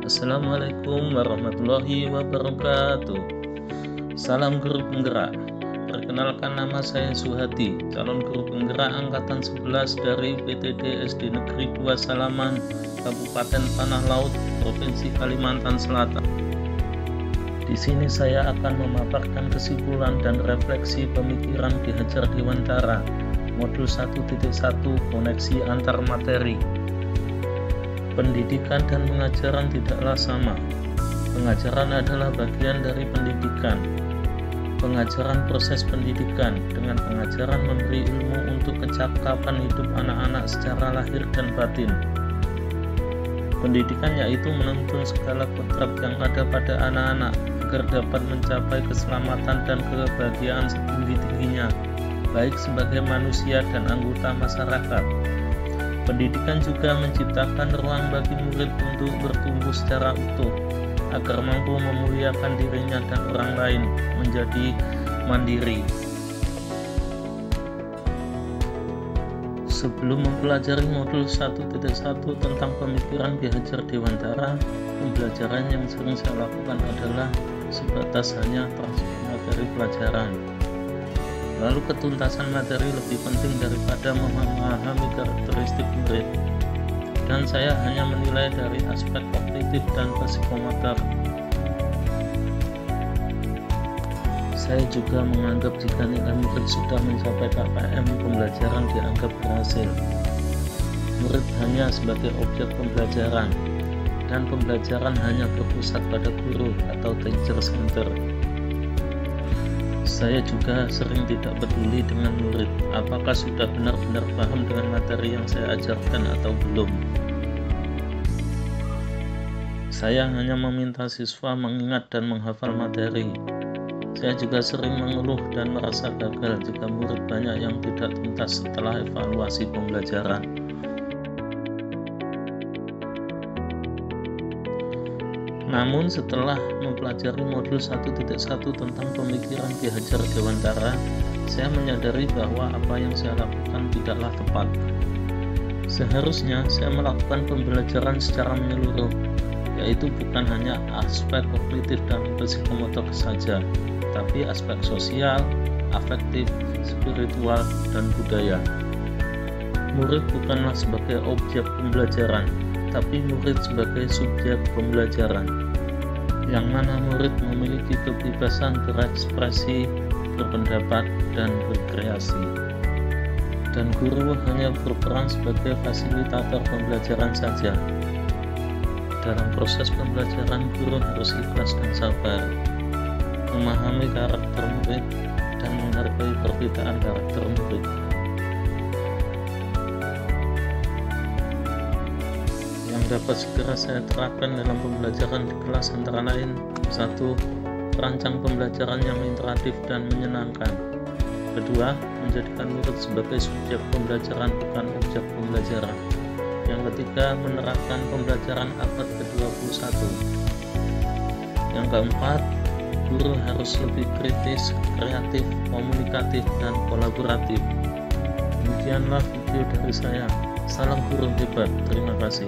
Assalamualaikum warahmatullahi wabarakatuh. Salam guru penggerak. Perkenalkan, nama saya Suhadi, calon guru penggerak angkatan 11 dari PTD SD Negeri 2 Salaman, Kabupaten Tanah Laut, Provinsi Kalimantan Selatan. Di sini saya akan memaparkan kesimpulan dan refleksi pemikiran Ki Hajar Dewantara, modul 1.1 koneksi antar materi. Pendidikan dan pengajaran tidaklah sama. Pengajaran adalah bagian dari pendidikan. Pengajaran proses pendidikan, dengan pengajaran memberi ilmu untuk kecakapan hidup anak-anak secara lahir dan batin. Pendidikan yaitu menuntun segala kodrat yang ada pada anak-anak agar dapat mencapai keselamatan dan kebahagiaan setinggi-tingginya, baik sebagai manusia dan anggota masyarakat. Pendidikan juga menciptakan ruang bagi murid untuk bertumbuh secara utuh, agar mampu memuliakan dirinya dan orang lain, menjadi mandiri. Sebelum mempelajari modul 1.1 tentang pemikiran Ki Hajar Dewantara, pembelajaran yang sering saya lakukan adalah sebatas hanya transfer materi pelajaran. Lalu ketuntasan materi lebih penting daripada memahami karakteristik murid, dan saya hanya menilai dari aspek kognitif dan psikomotor. Saya juga menganggap jika nilai murid sudah mencapai KPM, pembelajaran dianggap berhasil. Murid hanya sebagai objek pembelajaran, dan pembelajaran hanya berpusat pada guru atau teacher center. Saya juga sering tidak peduli dengan murid, apakah sudah benar-benar paham dengan materi yang saya ajarkan atau belum. Saya hanya meminta siswa mengingat dan menghafal materi. Saya juga sering mengeluh dan merasa gagal jika murid banyak yang tidak tuntas setelah evaluasi pembelajaran. Namun setelah mempelajari modul 1.1 tentang pemikiran Ki Hajar Dewantara, saya menyadari bahwa apa yang saya lakukan tidaklah tepat. Seharusnya saya melakukan pembelajaran secara menyeluruh, yaitu bukan hanya aspek kognitif dan psikomotor saja, tapi aspek sosial, afektif, spiritual, dan budaya. Murid bukanlah sebagai objek pembelajaran, tapi murid sebagai subjek pembelajaran, yang mana murid memiliki kebebasan berekspresi, berpendapat, dan berkreasi. Dan guru hanya berperan sebagai fasilitator pembelajaran saja. Dalam proses pembelajaran, guru harus ikhlas dan sabar, memahami karakter murid, dan menghargai perbedaan karakter murid. Yang dapat segera saya terapkan dalam pembelajaran di kelas antara lain: 1. Perancang pembelajaran yang interaktif dan menyenangkan. 2. Menjadikan murid sebagai subjek pembelajaran, bukan objek pembelajaran. Yang ketiga, menerapkan pembelajaran abad ke-21. Yang keempat, guru harus lebih kritis, kreatif, komunikatif, dan kolaboratif. Demikianlah video dari saya. Salam guru hebat. Terima kasih.